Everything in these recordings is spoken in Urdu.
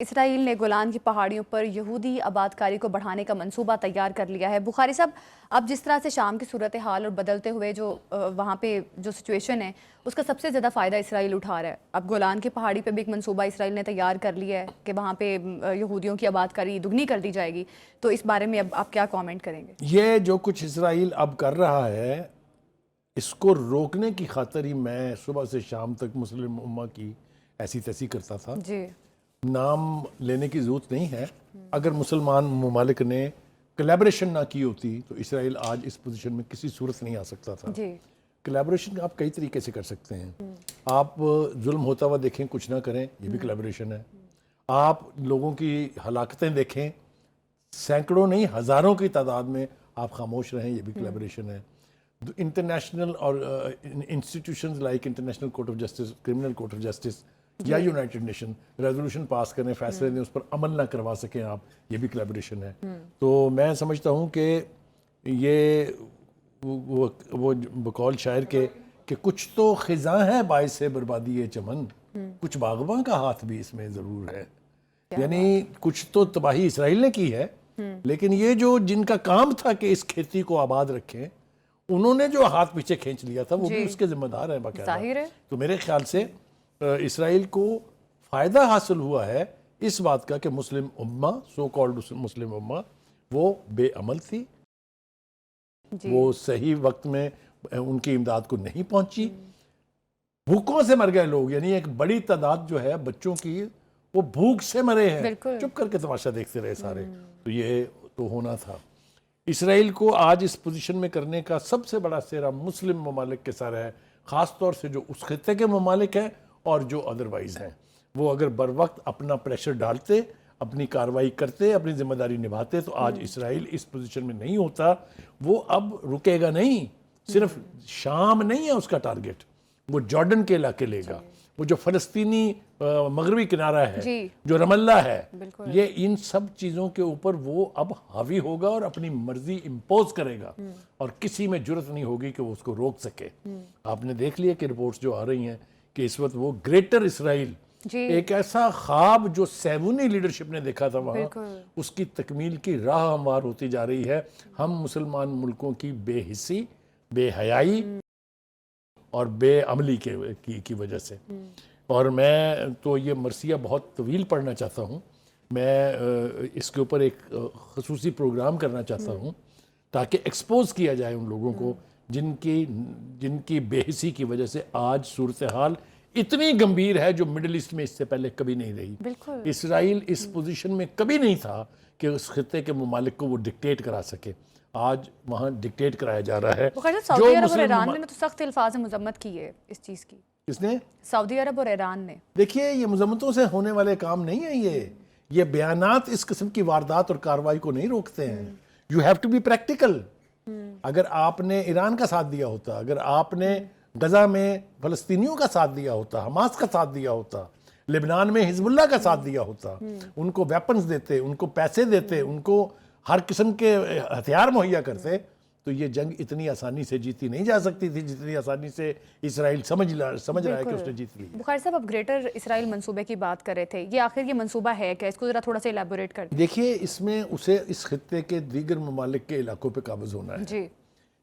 اسرائیل نے گولان کی پہاڑیوں پر یہودی آباد کاری کو بڑھانے کا منصوبہ تیار کر لیا ہے۔ بخاری صاحب، اب جس طرح سے شام کی صورتحال اور بدلتے ہوئے جو وہاں پہ جو سچویشن ہے اس کا سب سے زیادہ فائدہ اسرائیل اٹھا رہا ہے۔ اب گولان کی پہاڑی پہ بھی ایک منصوبہ اسرائیل نے تیار کر لیا ہے کہ وہاں پہ یہودیوں کی آباد کاری دگنی کر دی جائے گی، تو اس بارے میں اب آپ کیا کامنٹ کریں گے؟ یہ جو کچھ اسرائیل اب کر رہا ہے اس کو روکنے کی خاطر ہی میں صبح سے شام تک مسلم امہ کی ایسی تیسی کرتا تھا۔ جی، نام لینے کی ضرورت نہیں ہے۔ اگر مسلمان ممالک نے کولیبریشن نہ کی ہوتی تو اسرائیل آج اس پوزیشن میں کسی صورت نہیں آ سکتا تھا۔ جی، کولیبریشن آپ کئی طریقے سے کر سکتے ہیں۔ آپ ظلم ہوتا ہوا دیکھیں، کچھ نہ کریں، یہ بھی کولیبریشن ہے۔ آپ لوگوں کی ہلاکتیں دیکھیں، سینکڑوں نہیں ہزاروں کی تعداد میں آپ خاموش رہیں، یہ بھی کولیبریشن ہے۔ انٹرنیشنل اور institutions like international Court of justice, criminal court of justice یا یونائٹڈ نیشن ریزولوشن پاس کریں، فیصلے دیں، اس پر عمل نہ کروا سکیں آپ، یہ بھی کولیبریشن ہے۔ تو میں سمجھتا ہوں کہ یہ وہ بقول شاعر کے کہ کچھ تو خزاں ہے باعث بربادی چمن، کچھ باغباں کا ہاتھ بھی اس میں ضرور ہے۔ یعنی کچھ تو تباہی اسرائیل نے کی ہے، لیکن یہ جو جن کا کام تھا کہ اس کھیتی کو آباد رکھیں، انہوں نے جو ہاتھ پیچھے کھینچ لیا تھا وہ بھی اس کے ذمہ دار ہیں باقاعدہ۔ ظاہر ہے۔ تو میرے خیال سے اسرائیل کو فائدہ حاصل ہوا ہے اس بات کا کہ مسلم امہ، سو کالڈ مسلم امہ، وہ بے عمل تھی، وہ صحیح وقت میں ان کی امداد کو نہیں پہنچی۔ بھوکوں سے مر گئے لوگ، یعنی ایک بڑی تعداد جو ہے بچوں کی وہ بھوک سے مرے ہیں، چپ کر کے تماشا دیکھتے رہے سارے۔ تو یہ تو ہونا تھا۔ اسرائیل کو آج اس پوزیشن میں کرنے کا سب سے بڑا سہرا مسلم ممالک کے سر ہے، خاص طور سے جو اس خطے کے ممالک ہیں اور جو ادروائز ہیں۔ وہ اگر بر وقت اپنا پریشر ڈالتے، اپنی کارروائی کرتے، اپنی ذمہ داری نبھاتے تو آج اسرائیل اس پوزیشن میں نہیں ہوتا۔ وہ اب رکے گا نہیں، صرف شام نہیں ہے اس کا ٹارگٹ، وہ جارڈن کے علاقے لے گا، وہ جو فلسطینی مغربی کنارہ ہے، جو رام اللہ ہے، یہ ان سب چیزوں کے اوپر وہ اب حاوی ہوگا اور اپنی مرضی امپوز کرے گا، اور کسی میں جرت نہیں ہوگی کہ وہ اس کو روک سکے۔ آپ نے دیکھ لیا کہ رپورٹس جو آ رہی ہیں کہ اس وقت وہ گریٹر اسرائیل، ایک ایسا خواب جو سیمونی لیڈرشپ نے دیکھا تھا وہاں، اس کی تکمیل کی راہ ہموار ہوتی جا رہی ہے۔ ہم مسلمان ملکوں کی بے حسی، بے حیائی اور بے عملی کی وجہ سے، اور میں تو یہ مرثیہ بہت طویل پڑھنا چاہتا ہوں، میں اس کے اوپر ایک خصوصی پروگرام کرنا چاہتا ہوں تاکہ ایکسپوز کیا جائے ان لوگوں کو جن کی بے حسی کی وجہ سے آج صورتحال اتنی گمبھیر ہے جو مڈل ایسٹ میں اس سے پہلے کبھی نہیں رہی۔ اسرائیل اس پوزیشن میں کبھی نہیں تھا کہ اس خطے کے ممالک کو وہ ڈکٹیٹ کرا سکے، آج وہاں ڈکٹیٹ کرایا جا رہا ہے۔ سعودی عرب اور ایران نے تو سخت الفاظ میں مذمت کی ہے اس چیز کی۔ کس نے؟ سعودی عرب اور ایران نے۔ دیکھیے، یہ مذمتوں سے ہونے والے کام نہیں ہیں، یہ بیانات اس قسم کی واردات اور کارروائی کو نہیں روکتے ہیں۔ You have to be practical. اگر آپ نے ایران کا ساتھ دیا ہوتا، اگر آپ نے غزہ میں فلسطینیوں کا ساتھ دیا ہوتا، حماس کا ساتھ دیا ہوتا، لبنان میں حزب اللہ کا ساتھ دیا ہوتا، ان کو ویپنز دیتے، ان کو پیسے دیتے، ان کو ہر قسم کے ہتھیار مہیا کرتے، تو یہ جنگ اتنی آسانی سے جیتی نہیں جا سکتی تھی جتنی آسانی سے اسرائیل سمجھ رہا ہے کہ اس نے جیت لی۔ بخاری صاحب، اب گریٹر اسرائیل منصوبے کی بات کر رہے تھے، یہ آخر یہ منصوبہ ہے کیا؟ اس کو ذرا تھوڑا سا الیبوریٹ کر دیں۔ دیکھیے، اس میں اسے اس خطے کے دیگر ممالک کے علاقوں پہ قابض ہونا ہے،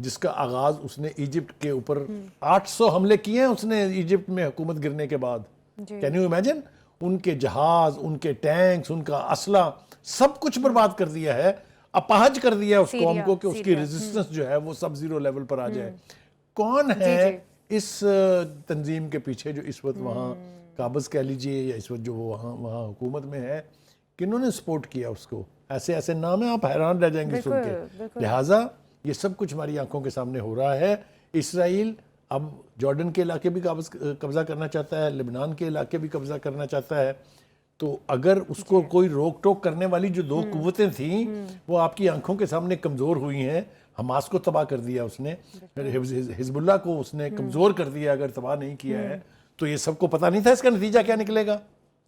جس کا آغاز اس نے ایجپٹ کے اوپر 800 حملے کیے ہیں اس نے ایجپٹ میں حکومت گرنے کے بعد۔ Can you imagine? ان کے جہاز، ان کے ٹینکس، ان کا اسلحہ سب کچھ برباد کر دیا ہے، اپاہج کر دیا اس قوم کو کہ اس کی ریزسٹنس جو ہے وہ سب زیرو لیول پر آ جائے۔ کون ہے اس تنظیم کے پیچھے جو اس وقت وہاں قابض کہہ لیجئے، یا اس وقت جو وہاں حکومت میں ہے، کنہوں نے سپورٹ کیا اس کو؟ ایسے ایسے نام ہیں، آپ حیران رہ جائیں گے سن کے۔ لہٰذا یہ سب کچھ ہماری آنکھوں کے سامنے ہو رہا ہے۔ اسرائیل اب جارڈن کے علاقے بھی قبضہ کرنا چاہتا ہے، لبنان کے علاقے بھی قبضہ کرنا چاہتا ہے۔ تو اگر اس کو کوئی روک ٹوک کرنے والی جو دو قوتیں تھیں وہ آپ کی آنکھوں کے سامنے کمزور ہوئی ہیں، حماس کو تباہ کر دیا اس نے، حزب اللہ کو اس نے کمزور کر دیا، اگر تباہ نہیں کیا ہے تو یہ سب کو پتہ نہیں تھا اس کا نتیجہ کیا نکلے گا؟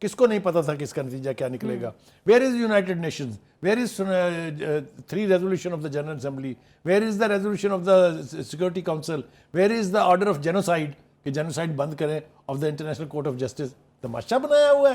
کس کو نہیں پتا تھا کہ اس کا نتیجہ کیا نکلے گا؟ Where is United Nations? Where is 3 resolution of the General Assembly? Where is the resolution of the Security Council? Where is the order of genocide کہ جینوسائیڈ بند کریں of the International Court of Justice? تماشا بنایا ہوا ہے۔